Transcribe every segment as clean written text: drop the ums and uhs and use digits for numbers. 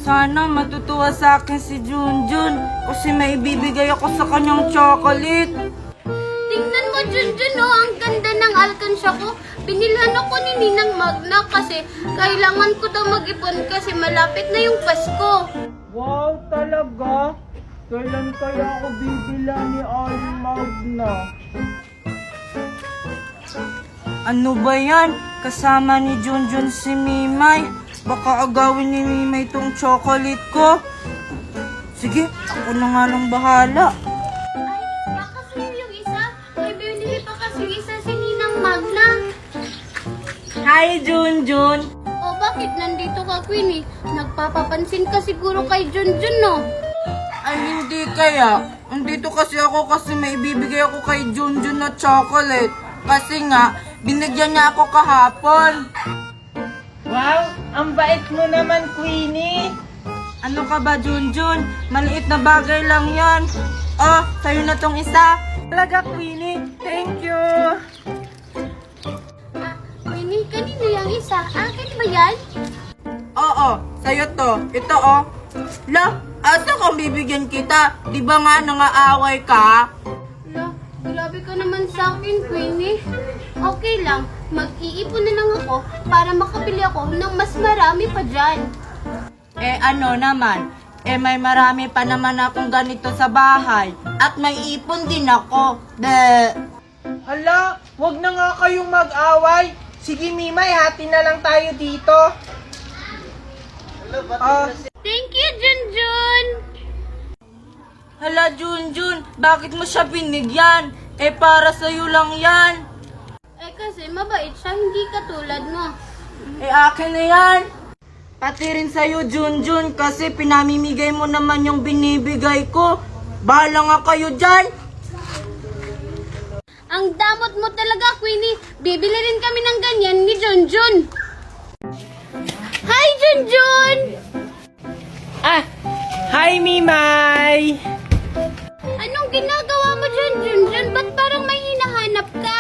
Sana matutuwa sa akin si Junjun kasi may ibibigay ako sa kanyang chocolate. Tingnan mo, Junjun, oh, ang ganda ng alkansya ko. Binilhan ako ni Ninang Magna kasi kailangan ko daw mag-ipon kasi malapit na yung Pasko. Wow, talaga? Kailan kaya ako bibila ni Aling Magna? Ano ba yan? Kasama ni Junjun si Mimay. Baka agawin ni Mimay tong chocolate ko. Sige, ako na nga lang bahala. Ay, baka sa'yo yung isa. May binili pa kasi yung isa si Ninang Magna. Hi, Junjun! O bakit nandito ka, Queenie? Nagpapapansin ka siguro kay Junjun, no? Ay, hindi kaya. Nandito kasi ako kasi may ibibigay ako kay Junjun na chocolate. Kasi nga, binigyan niya ako kahapon. Wow, ang bait mo naman, Queenie. Ano ka ba, Junjun? Maliit na bagay lang yan. Oh, sa'yo na tong isa. Talaga, Queenie. Thank you. Queenie, kanino yung isa? Akin ba yan? Oo, sa'yo to. Ito, oh. La, asa kang bibigyan kita? Di ba nga nangaaway ka? Ala, grabe ka naman sa akin, Queenie. Okay lang, mag-iipon na lang ako para makabili ako ng mas marami pa dyan. Eh ano naman, may marami pa naman akong ganito sa bahay. At may ipon din ako. Hala, wag na nga kayong mag-away. Sige Mimay, hati na lang tayo dito. Thank you, Junjun! Hala Junjun, bakit mo siya binigyan? Eh para sa'yo lang yan. Eh kasi mabait siya, hindi katulad mo. Eh akin na yan. Pati rin sa'yo Junjun kasi pinamimigay mo naman yung binibigay ko. Bahala nga kayo dyan. Ang damot mo talaga, Queenie. Bibili rin kami ng ganyan ni Junjun. Hi, Junjun! Hi, Mimay! Anong ginagawa mo dyan, Junjun? Ba't parang may hinahanap ka?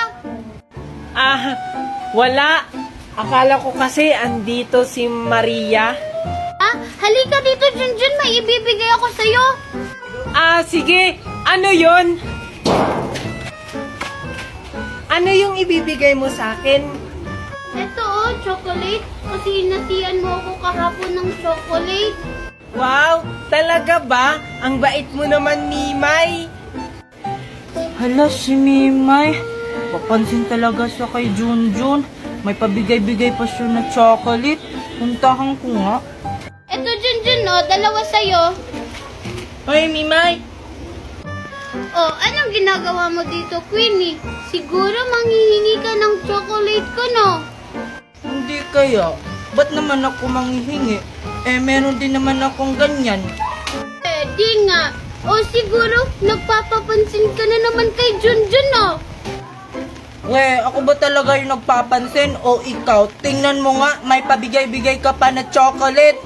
Wala. Akala ko kasi andito si Maria. Halika dito, Junjun. May ibibigay ako sa'yo. Sige. Ano yon? Ano yung ibibigay mo sa akin? Ito, oh, chocolate. Kasi inatian mo ako kahapon ng chocolate. Wow! Talaga ba? Ang bait mo naman, Mimay. Hala si Mimay. Papansin talaga siya kay Junjun. May pabigay-bigay pa siya na chocolate. Puntahan ko nga. Ito, Junjun, oh, dalawa sa'yo. Hoy Mimay. Oh, anong ginagawa mo dito, Queenie? Siguro manghihingi ka ng chocolate ko, no? Hindi kaya. Ba't naman ako manghihingi? Meron din naman akong ganyan. Di nga. O siguro, nagpapapansin ka na naman kay Junjun, no? Ako ba talaga yung nagpapansin o ikaw? Tingnan mo nga, may pabigay-bigay ka pa na chocolate.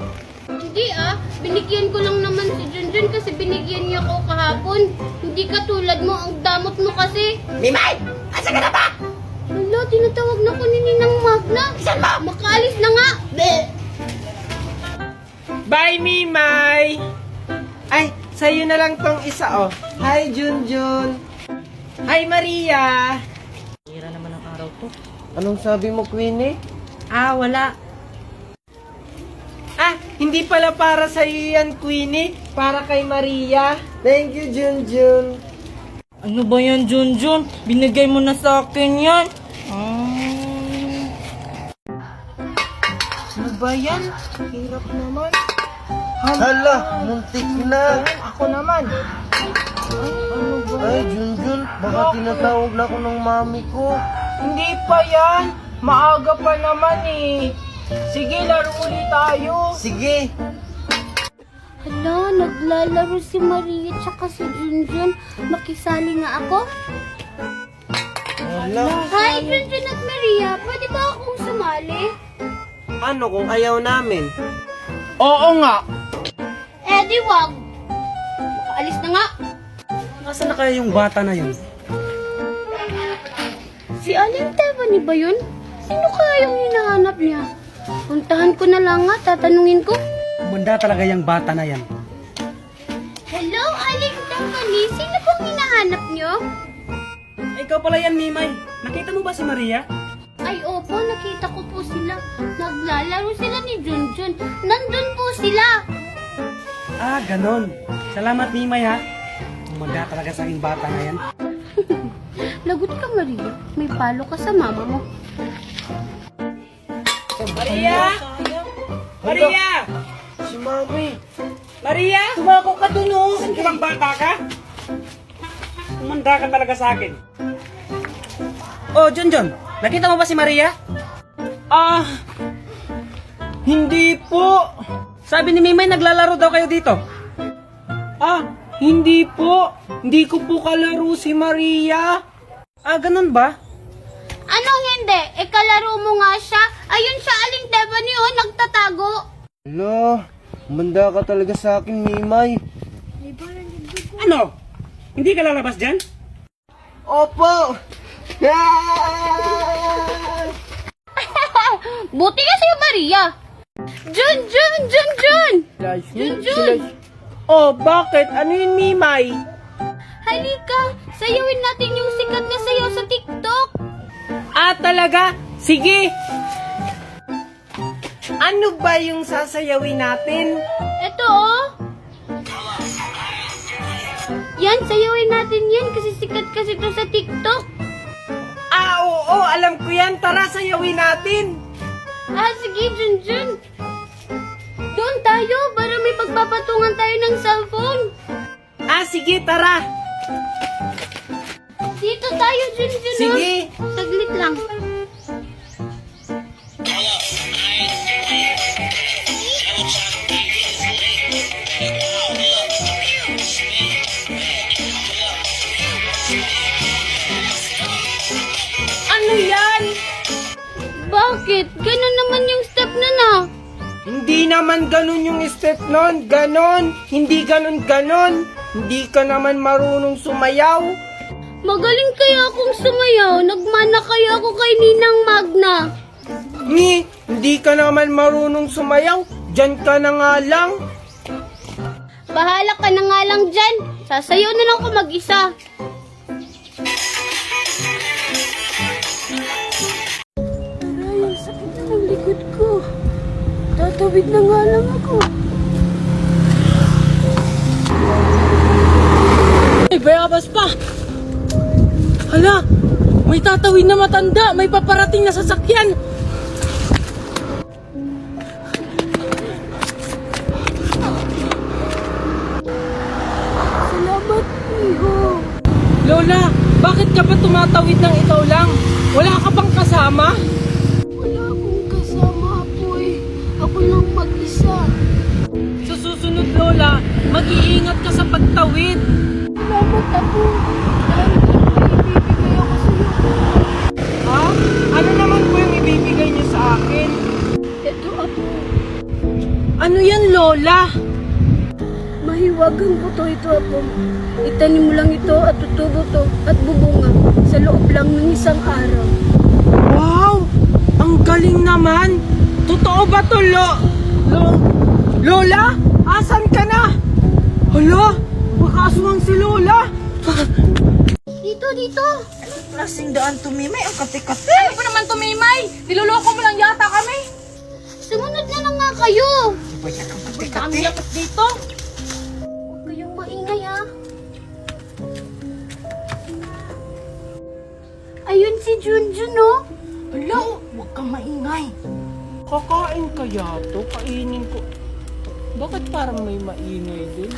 Hindi binigyan ko lang naman si Junjun kasi binigyan niya ako kahapon. Hindi katulad mo, ang damot mo kasi. Mimay! Asa ka na ba? Wala, tinatawag na ko ni Ninang Magna. Saan mo? Makaalis na nga. Bye, Mimay! Ay, sa'yo na lang tong isa, oh. Hi, Junjun! Hi, Maria! Hira naman ang araw to. Anong sabi mo, Queenie? Wala. Hindi pala para sa'yo yan, Queenie. Para kay Maria. Thank you, Junjun. Ano ba yan, Junjun? Binigay mo na sa akin yan. Ano ba yan? Hirap naman. Hala, muntik na. Ako naman. Ano ba? Ay, Junjun, baka tinatawag na ako ng mami ko. Hindi pa yan. Maaga pa naman eh. Sige, laro ulit tayo. Sige. Hala, naglalaro si Maria tsaka si Junjun. Makisali nga ako. Hala. Hi, Junjun at Maria. Pwede ba akong sumali? Ano kung ayaw namin? Oo nga. Di wag. Makaalis na nga. Nasaan na kaya yung bata na yun? Si Aling Tevani ba yun? Sino kaya yung hinahanap niya? Puntahan ko na lang nga, tatanungin ko. Manda talaga yung bata na yan. Hello, Aling Tangkali. Sino pong hinahanap nyo? Ikaw pala yan, Mimay. Nakita mo ba si Maria? Ay, opo, nakita ko po sila. Naglalaro sila ni Junjun. Nandun po sila. Ah, ganon. Salamat, Mimay, ha. Manda talaga sa aking bata na yan. Lagot ka, Maria. May palo ka sa mama mo. Maria! Maria! Si Mami. Maria! Tumako ka dun, oh! Ibang bata ka? Umanda ka talaga sa akin. Oh, Junjun, nakita mo ba si Maria? Ah, hindi po. Sabi ni Mimay, naglalaro daw kayo dito. Ah, hindi po. Hindi ko po kalaro si Maria. Ah, ganun ba? Anong hindi? E kalaro mo nga siya. Ayun siya, Aling Tebani, oh, nagtatago. Hala, manda ka talaga sa akin, Mimay. Ano? Hindi ka lalabas dyan? Opo! Buti ka sa'yo, Maria. Junjun! Junjun! Junjun! Oh, bakit? Ano yun, Mimay? Halika, sayawin natin yung sikat na sayaw sa TikTok. Ah, talaga? Sige! Ano ba yung sasayawin natin? Eto, oh. Yan, sayawin natin yan kasi sikat kasi to sa TikTok. Ah, oo, alam ko yan. Tara, sayawin natin. Ah, sige, Junjun. Doon tayo para may pagpapatungan tayo ng cellphone. Ah, sige, tara. Dito tayo, Junjun. Sige. Oh. Saglit lang. Ano yan? Bakit? Ganun naman yung step na na. Hindi naman ganun yung step nun. Ganon. Hindi ganon. Hindi ka naman marunong sumayaw. Magaling kaya akong sumayaw. Nagmana kaya ako kay Ninang Magna. Hindi ka naman marunong sumayaw. Diyan ka na nga lang. Bahala ka na nga lang dyan. Sasayaw na lang ako mag-isa. Aray, sakit na ng likod ko. Tatawid na nga lang ako. Ay, bayabas pa! Hala! May tatawid na matanda! May paparating na sasakyan! Salamat, Iho. Lola, bakit ka ba tumatawid ng ikaw lang? Wala ka bang kasama? Wala akong kasama, Apoy. Ako lang mag-isa. Sa susunod, Lola, mag-iingat ka sa pagtawid. Salamat, Apo. Dahil may ibibigay ako sa'yo. Ha? Ano naman po yung ibibigay niyo sa akin? Ito, Apo. Ano yan, Lola? Mahiwagang buto ito, Apo. Itanim mo lang ito at tutubo to at bubunga sa loob lang ng isang araw. Wow! Ang galing naman! Totoo ba to, Lola? Asan ka na? Hala! Baka aswang si Lola! Dito, dito. Klaseng daan tumimay, ang kati-kati. Ano pa naman tumimay? Niloloko mo lang yata kami. Sumunod na lang nga kayo. Diba yan ang Ang kati-kati? lapit dito. Huwag kayong maingay, ha. Ayun si Junjun, oh. Hala, huwag kang maingay. Kakain kaya to? Kainin ko. Bakit parang may maingay din?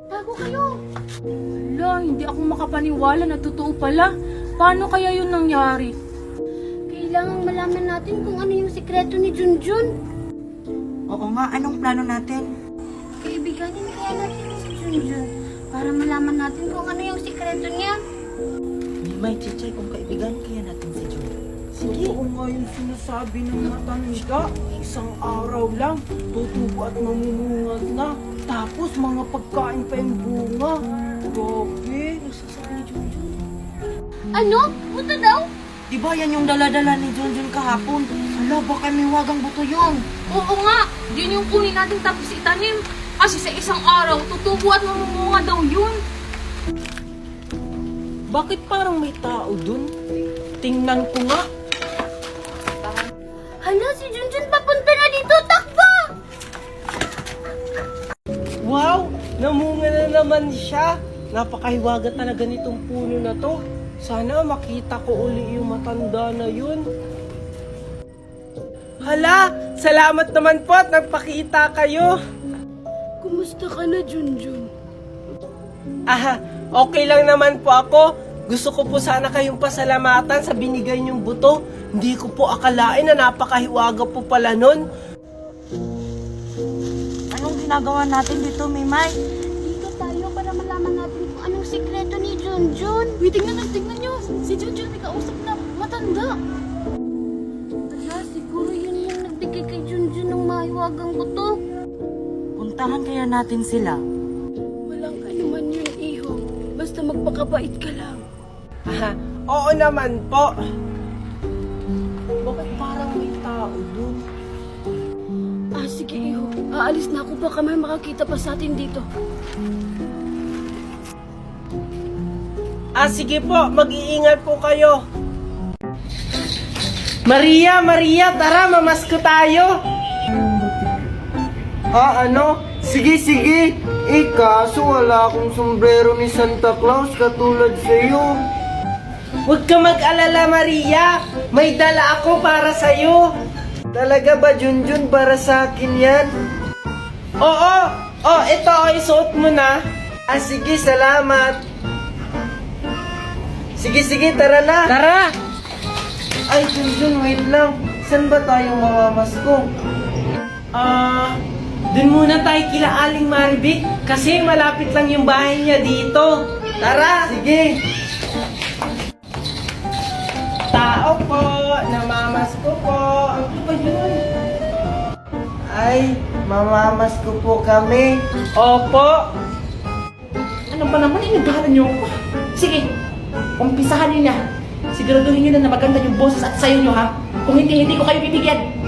Tago kayo. Hala, hindi ako makapaniwala na totoo pala. Paano kaya yun nangyari? Kailangan malaman natin kung ano yung sikreto ni Junjun. Oo nga, anong plano natin? Kaibiganin kaya natin si Junjun para malaman natin kung ano yung sikreto niya. May chichay kung kaibigan kaya natin si Jun. Oo nga yung sinasabi ng matanda. Isang araw lang, tutubo at mamumungad na. Tapos mga pagkain pa yung bunga. Grabe. Ano? Buto daw? Di ba yan yung daladala ni Junjun kahapon? Hala, baka may wagang buto yun. Oo nga. Di Yun yung kunin natin tapos itanim. Kasi sa isang araw, tutubo at mamumunga daw yun. Bakit parang may tao dun? Tingnan ko nga. Hala, si Junjun papunta na dito. Takbo! Wow! Namunga na naman siya. Napakahiwaga talaga nitong puno na to. Sana makita ko uli yung matanda na yun. Hala! Salamat naman po at nagpakita kayo. Kumusta ka na, Junjun? Okay lang naman po ako. Gusto ko po sana kayong pasalamatan sa binigay niyong buto. Hindi ko po akalain na napakahiwaga po pala nun. Anong ginagawa natin dito, Mimay? Dito tayo para malaman natin kung anong sikreto ni Junjun. Uy, tingnan nyo. Si Junjun may kausap na matanda. Hala, siguro yun yung nagbigay kay Junjun ng mahiwagang buto. Puntahan kaya natin sila. Walang anuman yun, Iho. Basta magpakabait ka lang. Oo naman po. Bakit parang may tao doon? Sige, Iho. Aalis na ako. Baka may makakita pa sa atin dito. Sige po. Mag-iingat po kayo. Maria, tara, mamasko tayo. Ano? Sige. Kaso wala akong sombrero ni Santa Claus katulad sa'yo. Huwag ka mag-alala, Maria. May dala ako para sa'yo. Talaga ba, Junjun? Para sa akin yan? Oo. Ito, isuot mo na. Sige, salamat. Sige, tara na. Tara. Ay, Junjun, wait lang. Saan ba tayo mamamasko? Dun muna tayo kila Aling Maribik kasi malapit lang yung bahay niya dito. Tara! Sige. Tao po, namamasko po. Ano ba yun? Ay, mamamasko po kami. Opo. Ano ba naman inagahan niyo ako? Sige, umpisahan niyo na. Siguraduhin niyo na maganda yung boses at sayo niyo ha. Kung hindi ko kayo bibigyan.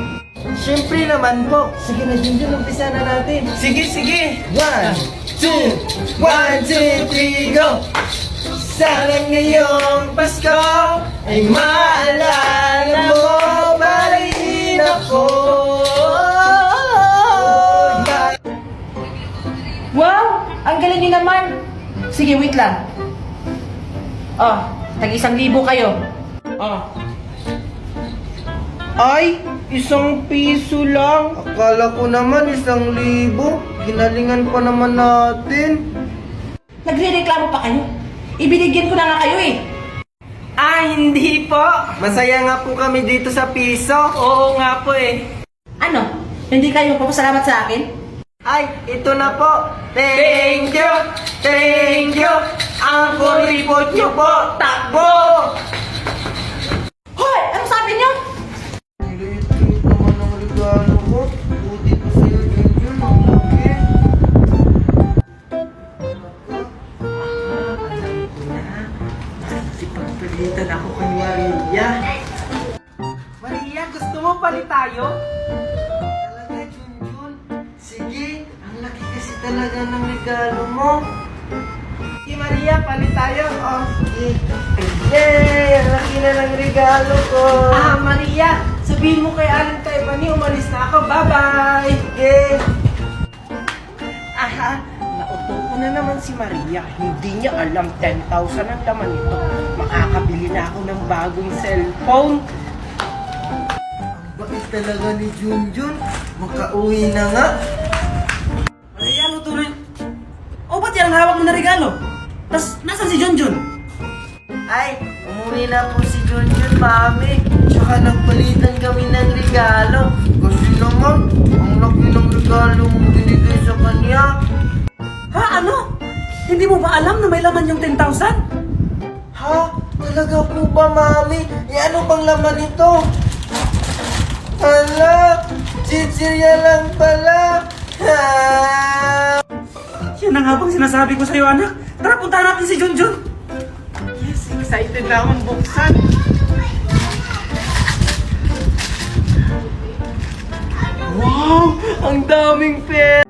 Siyempre naman po. Sige na, Junjun, umpisa na natin. Sige. 1, 2, 3, go! Sana ngayong Pasko ay maalala mo pa rin ako. Wow! Ang galing niyo naman! Sige, wait lang. Tag-1,000 kayo. Ay, 1 piso lang. Akala ko naman 1,000. Ginalingan pa naman natin. Nagre-reklamo pa kayo. Ibinigyan ko na nga kayo eh. Hindi po. Masaya nga po kami dito sa piso. Oo nga po eh. Ano? Hindi kayo papasalamat sa akin? Ay, ito na po. Thank you. Ang kuripot nyo po, takbo! Hoy! Ano sabi niyo? Liit-liit naman ang regalo ko. Buti ko sa'yo, Junjun. Ang laki. Sipagpilitan ako kay Maria. Maria, gusto mo palit tayo? Talaga, Junjun. Sige, ang laki kasi talaga ng regalo mo. Sige Maria, palit tayo. Sige. Yay! Ang laki na ng regalo ko. Maria, sabihin mo kay Aling Taimani, umalis na ako. Bye-bye! Sige. Nauto ko na naman si Maria. Hindi niya alam 10,000 ang laman nito. Makakabili na ako ng bagong cellphone. Bakit talaga ni Junjun? Makauwi na nga. Maria, ano tuloy? Ba't yan ang hawak mo na regalo? Tas, nasan si Junjun? Ay, umuwi na po si Junjun, mami. Tsaka nagpalitan kami ng regalo. Kasi naman, ang laki ng regalo mong binigay sa kanya. Ano? Hindi mo ba alam na may laman yung 10,000? Ha? Talaga po ba, mami? Ano bang laman nito? Hala, chichirya lang pala. Yan ang habang sinasabi ko sa'yo, anak. Tara, puntahan natin si Junjun. Yes, excited na akong buksan. Wow! Ang daming pera!